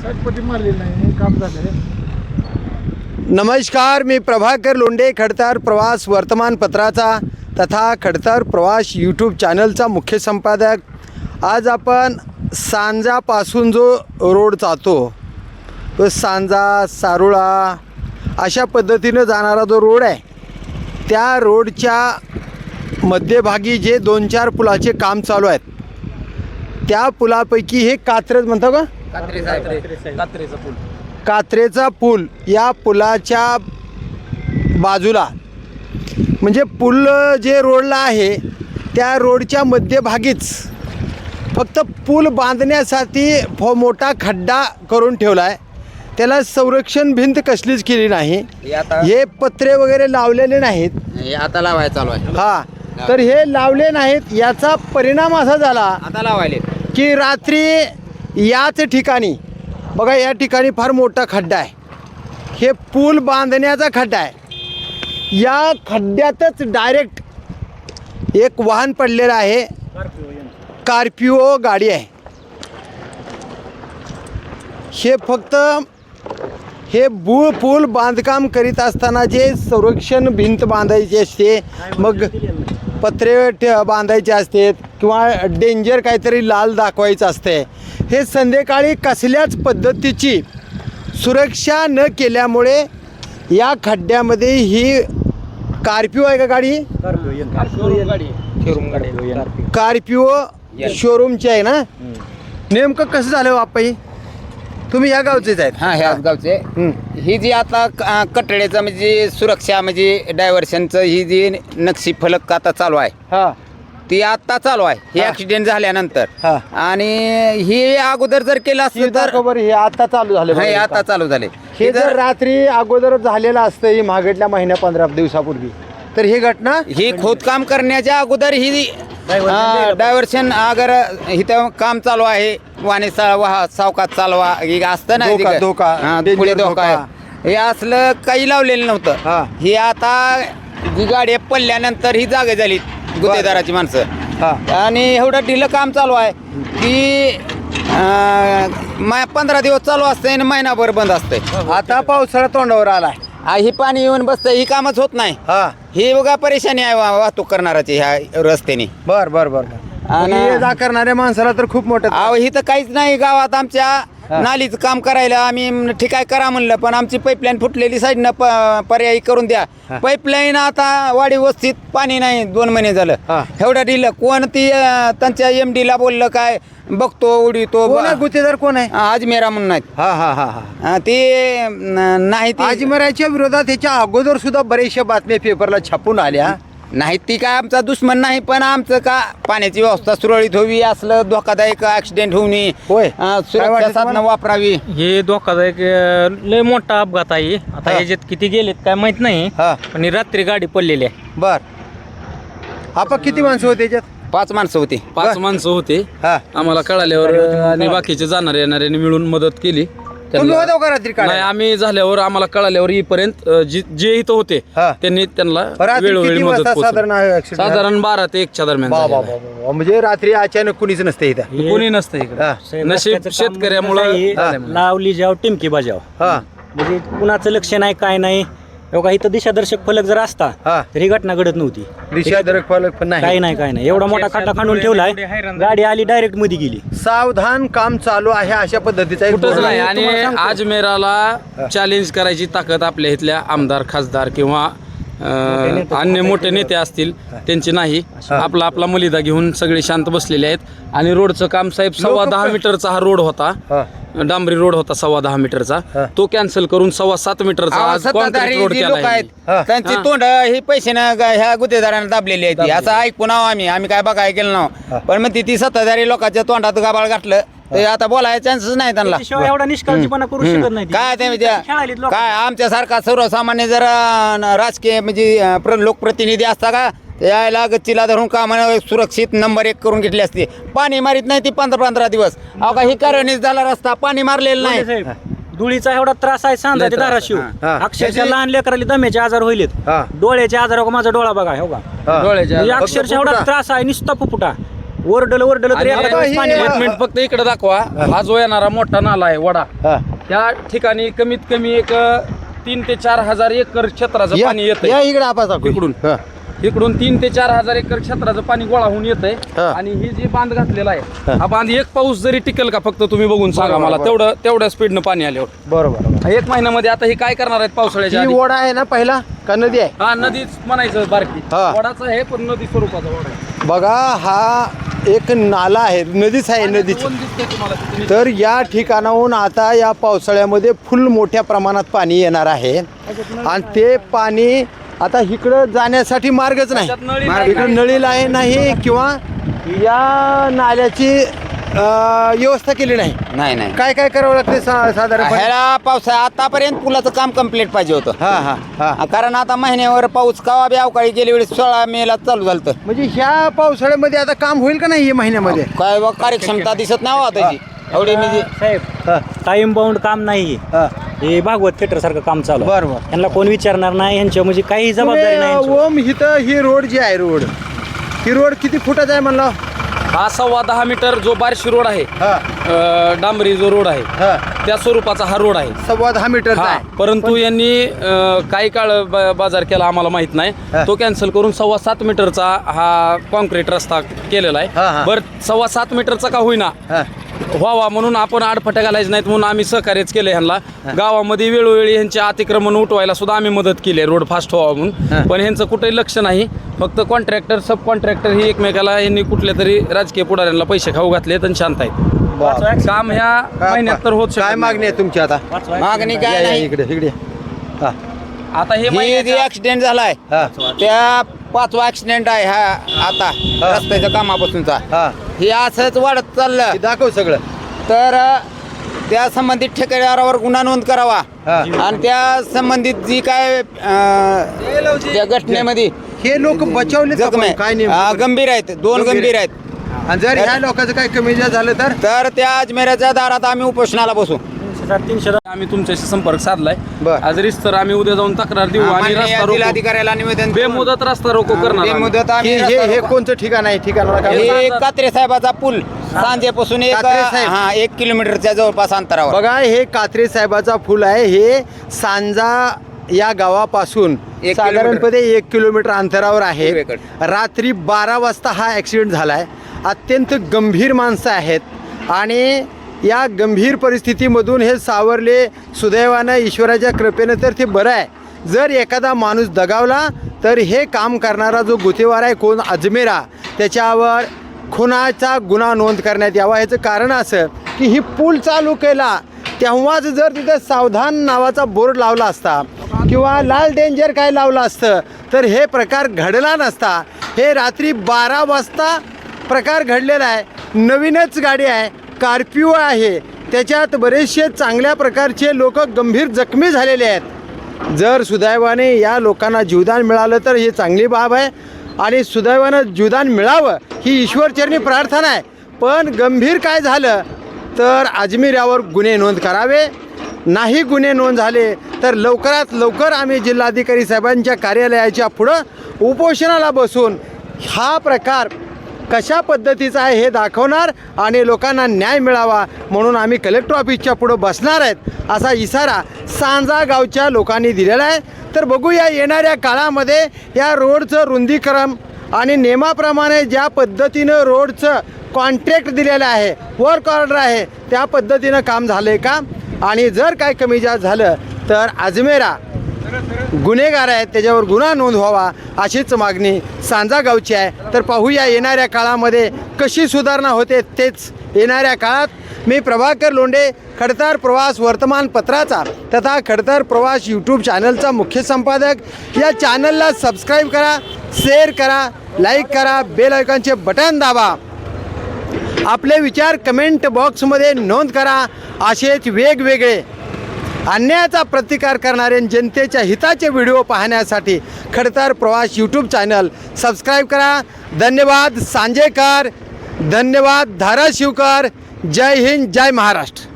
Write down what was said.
सातपटी मारलेली नाही, काम झालं. नमस्कार, मी प्रभाकर लोंढे, खडतर प्रवास वर्तमानपत्राचा तथा खडतर प्रवास यूट्यूब चॅनलचा मुख्य संपादक. आज आपण सांजापासून जो रोड जातो तो सांजा सारुळा अशा पद्धतीनं जाणारा जो रोड आहे, त्या रोडच्या मध्यभागी जे 2-4 पुलाचे काम चालू आहेत, त्या पुलापैकी हे कात्रज म्हणतो का, कात्रेचा पूल. या पुलाच्या बाजूला म्हणजे पूल जे रोडला आहे त्या रोडच्या मध्यभागीच फक्त पूल बांधण्यासाठी मोठा खड्डा करून ठेवला आहे. त्याला संरक्षण भिंत कसलीच केली नाही. हे पत्रे वगैरे लावलेले नाहीत. आता लावायला चालू आहे. हा, तर हे लावले नाहीत. याचा परिणाम असा झाला आता लावायले की रात्री याच ठिकाणी बघा, या ठिकाणी फार मोठा खड्डा आहे. हे पूल बांधण्याचा खड्डा आहे. या खड्ड्यातच डायरेक्ट एक वाहन पडलेलं आहे. स्कॉर्पिओ गाडी आहे. हे फक्त हे पूल बांधकाम करीत असताना जे संरक्षण भिंत बांधायची असते, मग पत्रे बांधायचे असते किंवा डेंजर काहीतरी लाल दाखवायचं असते, हे संध्याकाळी कसल्याच पद्धतीची सुरक्षा न केल्यामुळे या खड्ड्यामध्ये ही स्कॉर्पिओ आहे का गाडी, स्कॉर्पिओ शोरूमची आहे ना. नेमकं कसं झालं बाप्पाई, तुम्ही या गावचेच आहेत? हा, ह्या गावचे. ही जी आता कटड्याचं म्हणजे सुरक्षा म्हणजे डायव्हर्शनचं ही जी नक्षी फलक आता चालू आहे, हां, ती आता चालू आहे. हे ऍक्सिडेंट झाल्यानंतर. हा. आणि ही अगोदर जर केलं असतं तर खबर हे आता चालू झालं बघा हे इथं. आता चालू झाले. हे जर रात्री अगोदर झालेलं असतं, ही मागेटल्या महिन्या 15 दिवसापूर्वी, तर ही घटना ही खोदकाम करण्याच्या अगोदर ही डायव्हर्शन अगर इथं काम चालू आहे, वाणी सावकाश चालवा हे असतं ना, धोका, हा, danger पुढे धोका आहे. धोका. हे असलं काही लावलेलं हा. नव्हतं. ही आता जी गाडी पडल्यानंतर ही जागा झाली गुत्तेदाराची माणसं. हा. आणि एवढं ढिलं काम चालू आहे की 15 दिवस चालू असते आणि महिनाभर बंद असते. आता पावसाळा तोंडावर आलाय. ही पाणी येऊन बसतं, ही कामच होत नाही. हा, ही बघा परेशानी आहे वाहतूक करणाराची ह्या रस्त्याने. बर बर बर. आणि- ये जा करणाऱ्या माणसाला तर खूप मोठं अहो ही तर काहीच नाही गावात. आमच्या नालीचं काम करायला आम्ही ठिकाय करा म्हणलं, पण आमची पाईपलाईन फुटलेली साईडनं पर्यायी करून द्या. पाईपलाईन आता वाडी वस्तीत पाणी नाही, 2 महिने झालं. हा. एवढं दिलं. कोण ती त्यांच्या MD ला बोललं काय बघतो उडीतो. कोण आहे गुत्तेदार, कोण आहे? अजमेरा म्हणून आहेत. हा हा हा हा. ते नाही ती अजमेराच्या विरोधात ह्याच्या अगोदर सुद्धा बऱ्याचशा बातम्या पेपरला छापून आल्या. नाही, ती काय आमचा दुश्मन नाही, पण आमचं का पाण्याची व्यवस्था सुरळीत व्हावी, असलं धोकादायक ऍक्सिडेंट होऊ नये, होय. सुरक्षा वाटतं साधनं तुम्हाला? वापरावी. हे धोकादायक लय मोठा अपघात आहे. आता हा. याच्यात किती गेलेत काय माहित नाही, हा. पण ही रात्री गाडी पडलेली आहे. बर. आपण किती माणसं होते याच्यात? 5 माणसं होती. 5 माणसं होते. हा. आम्हाला कळाल्यावर आणि बाकीचे जाणारे येणाऱ्यांनी मिळून मदत केली. तुम्ही होता का रात्री नाही, काढायला? आम्ही झाल्यावर आम्हाला कळाल्यावर येईपर्यंत जे इथं होते हा. त्यांनी त्यांना रात्री वेळोवेळी किती मदत वाजता पोहोचवली. साधारण accident झाला? साधारण 12 ते 1च्या दरम्यान बा, झालेला बा, आहे. बा, बा. म्हणजे रात्री अचानक कुणीच नसते इथं. हे कोणी नसतं इकडे. हा. नशीब रस्त्याचं काम शेतकऱ्यामुळं कसं आहे, झाल्यामुळं. लावली जाव टिमकी बजाव, हा म्हणजे कुणाचं लक्ष नाही काय नाही. एवढा इथं दिशादर्शक फलक जर असता हा. तर ही घटना घडत नव्हती. दिशादर्शक फलक पण नाही. काही नाही काय नाही. एवढा मोठा खड्डा खणून ठेवलाय, गाडी आली डायरेक्ट मध्ये गेली. सावधान काम चालू आहे अशा पद्धतीचा एक कुठंच बोर्ड नाही. आहे. आणि तुम्हाला सांगतो. अजमेराला चॅलेंज करायची ताकद आपल्या इथल्या आमदार, खासदार किंवा अन्य मोठे नेते असतील त्यांची नाही. आपला मलिदा घेऊन सगळे शांत बसलेले आहेत. आणि रोडचं काम साहेब 10.25 मीटरचा हा रोड होता, हा. डांबरी रोड होता 10.25 मीटरचा, तो कॅन्सल करून 7.25 मीटरचा आज सत्ताधारी कॉन्क्रीट रोड जी केला लोक आहेत हा. त्यांची तोंड ही पैशानं ह्या गुत्तेदारांना दाबलेली आहेत. असं ऐकून आम्ही काय बघाय गेलो नाव, पण मग ती सत्ताधारी लोकांच्या तोंडात गाबाळ घातलं ते आता बोलायचे चान्सेस नाही त्यांना. त्याशिवाय एवढा निष्काळजीपणा करू शकत नाही ती. काय ते खेळायलीत लोकं. काय आमच्यासारखा सर्वसामान्य जर राजकीय म्हणजे लोकप्रतिनिधी असता का यायला गच्चीला धरून कामानं सुरक्षित नंबर 1 करून घेतली असती. पाणी मारित नाही ती 15-15 दिवस. अहो का ही कार्यान्वित झाला रस्ता, पाणी मारलेलं नाही. साहेब, धुळीचा एवढा त्रास आहे सांगा ते धाराशिव. हा. अक्षरशः लहान लेकराला दम्याचे आजार होईलेत, हा. डोळ्याचे आजार. हो का, माझा डोळा बघा, हो का, हा. डोळ्याच्या म्हणजे अक्षरशः एवढा त्रास आहे, नुसता फुफुटा. ओरडलं तरी आणि एखाद्या वेळेस पाणी एक मिनिट फक्त इकडे दाखवा. हा जो येणारा मोठा नाला आहे वडा, हा. त्या ठिकाणी कमीत कमी एक 3 ते 4 हजार एकर क्षेत्राचं पाणी येतं. या इकडे आपण इकडून इकडून 3 ते 4 हजार एकर क्षेत्राचं पाणी गोळा होऊन येतंय. हा. आणि ही जी बांध घातलेला आहे, हा बांध एक पाऊस जरी टिकेल का फक्त तुम्ही बघून सांगा मला. तेवढ्या स्पीडनं पाणी आल्यावर बरोबर. 1 महिन्यामध्ये आता ही काय करणार आहेत पावसाळ्याच्या ही आधी? ओढा आहे ना पहिला का नदी आहे? हा, नदीच म्हणायचं बारकी. हा. वडाचं आहे पण नदी स्वरूपाचा वडा आहे. बघा हा एक नाला आहे, नदीच आहे नदीची. वन दिसतंय तुम्हाला तिथे. तर या ठिकाणाहून आता या पावसाळ्यामध्ये फुल मोठ्या प्रमाणात पाणी येणार आहे आणि ते पाणी आता इकडं जाण्यासाठी मार्गच नाही. त्याच्यात नळी नाही. इकडं नळी आहे नाही किंवा या नाल्याची व्यवस्था केली नाही. नाही काय काय करावं लागते साधारणपणे? ह्याला पावसा आतापर्यंत पुलाचं काम कम्प्लीट पाहिजे होतं. हा हा हा. कारण आता महिन्यावर पाऊस कवा बी अवकाळी गेली वेळेस 16 मेला चालू झालं तर म्हणजे ह्या पावसाळ्यामध्ये आता काम होईल का नाही या महिन्यामध्ये? काय बघ कार्यक्षमता दिसत नाही हो त्याची एवढी म्हणजे. साहेब हा. टाइम बाउंड काम नाही हा. हे भागवत थिएटर सारखं काम चालू आहे. बरोबर. यांना कोण विचारणार नाही, यांच्या म्हणजे काही जबाबदारी नाही यांच्यावर. ओम इथं ही रोड जी आहे ही रोड किती फुटाचा आहे म्हणलं? हा 10.25 मीटर जो बारशी रोड आहे, हा डांबरी जो रोड आहे, हा. त्या स्वरूपाचा हा रोड आहे. 10.25 मीटरचा हा, आहे. परंतु यांनी काही काळ बाजार केला आम्हाला माहित नाही. हा. तो कॅन्सल करून 7.25 मीटरचा हा कॉन्क्रीट रस्ता केलेला हा, हा. आहे. बरं 7.25 मीटरचा का होईना हा. व्हावा म्हणून आपण आडफट्या घालायचे नाहीत म्हणून आम्ही सहकार्यच केले ह्यांना. गावामध्ये वेळोवेळी ह्यांचे अतिक्रमण उठवायला सुद्धा आम्ही मदत केली आहे, रोड फास्ट व्हावा हा. म्हणून. पण ह्यांचं कुठेही लक्ष नाही. फक्त कॉन्ट्रॅक्टर सब कॉन्ट्रॅक्टर ही एकमेकाला यांनी कुठल्या तरी राजकीय पुढाऱ्यांना पैसे खाऊ घातलेत आणि शांत आहेत. काम ह्या महिन्यात तर होत शकत काय नाही. मागणी आहे तुमची आता? मागणी या, काय या, नाही. इकडे हा. आता हे ही जी महिन्याच्या- ऍक्सिडेंट झालाय हा. त्या 5वा ऍक्सिडेंट आहे हा आता रस्त्याच्या कामापासूनचा. हा. हे असंच वाढत चाललं हे दाखव सगळं. तर त्या संबंधित ठेकेदारावर गुन्हा नोंद करावा. हा. आणि त्या संबंधित जी काय त्या घटनेमध्ये हे लोक बचावले जखम आहे. काय गंभीर आहेत, 2 गंभीर आहेत. आणि जर ह्या लोकांचं काय कमी जास्त झालं तर त्या अजमेराच्या दारात आम्ही उपोषणाला बसू. 300 आम्ही तुमच्याशी संपर्क साधलाय. बरं. आज रिस्तर आम्ही उद्या जाऊन तक्रार देऊ आणि माननीय रस्ता रोको जिल्हाधिकाऱ्याला निवेदन बेमुदत रस्ता रोको करणार आम्ही. बेमुदत आम्ही हे रस्ता हे रोको. कोणतं ठिकाण आहे? ठिकाणाला काय हे कात्रे साहेबाचा पूल सांजेपासून कात्रे साहेब. 1 किलोमीटरच्या जवळपास अंतरावर. बघा हे कात्रे साहेबाचा फुल आहे. हे सांजा या गावापासून 1 साधारणपणे 1 किलोमीटर अंतरावर आहे. पूर्वेकडे. रात्री 12 वाजता हा ॲक्सिडेंट झाला आहे. अत्यंत गंभीर माणसं आहेत आणि या गंभीर परिस्थितीमधून हे सावरले सुदैवानं, ईश्वराच्या कृपेनं तर ते बरं आहे. जर एखादा माणूस दगावला तर हे काम करणारा जो गुन्हेगार आहे कोण अजमेरा, त्याच्यावर खुनाचा गुन्हा नोंद करण्यात यावा. ह्याचं कारण असं की ही पूल चालू केला तेव्हाच जर तिथं सावधान नावाचा बोर्ड लावला असता किंवा लाल डेंजर काय लावलं असतं तर हे प्रकार घडला नसता. हे रात्री 12 वाजता प्रकार घडलेला आहे. नवीनच गाडी आहे, स्कॉर्पिओ आहे, त्याच्यात बरेचसे चांगल्या प्रकारचे लोक गंभीर जखमी झालेले आहेत. जर सुदैवाने या लोकांना जीवदान मिळालं तर ही चांगली बाब आहे आणि सुदैवानं जीवदान मिळावं ही ईश्वरचरणी प्रार्थना आहे. पण गंभीर काय झालं तर अजमेर यावर गुन्हे नोंद करावे. नाही गुन्हे नोंद झाले तर लवकरात लवकर आम्ही जिल्हाधिकारी साहेबांच्या कार्यालयाच्या पुढं उपोषणाला बसून हा प्रकार कशा पद्धतीचा आहे हे दाखवणार आणि लोकांना न्याय मिळावा म्हणून आम्ही कलेक्टर ऑफिसच्या पुढं बसणार आहेत असा इशारा सांजा गावच्या लोकांनी दिलेला आहे. तर बघूया येणाऱ्या काळामध्ये या रोडचं रुंदीकरण आणि नियमाप्रमाणे ज्या पद्धतीनं रोडचं कॉन्ट्रॅक्ट दिलेलं आहे, वर्क ऑर्डर आहे, त्या पद्धतीनं काम झालं आहे का. आणि जर काय कमी जास्त झालं तर अजमेरा गुन्हेगार आहेत त्याच्यावर गुन्हा नोंद व्हावा अशीच मागणी सांजा गावची आहे. तर पाहूया येणाऱ्या काळामध्ये कशी सुधारणा होते तेच येणाऱ्या काळात. मी प्रभाकर लोंढे, खडतर प्रवास वर्तमानपत्राचा तथा खडतर प्रवास यूट्यूब चॅनलचा मुख्य संपादक. या चॅनलला सबस्क्राईब करा, शेअर करा, लाईक करा, बेल आयकॉनचे बटन दाबा. आपले विचार कमेंट बॉक्समध्ये नोंद करा. असेच वेगवेगळे अन्यायाचा प्रतिकार करणारे जनतेच्या हिताचे व्हिडिओ पाहण्यासाठी खडतर प्रवास यूट्यूब चॅनल सबस्क्राईब करा. धन्यवाद सांजेकर, धन्यवाद धाराशिवकर. जय हिंद, जय महाराष्ट्र.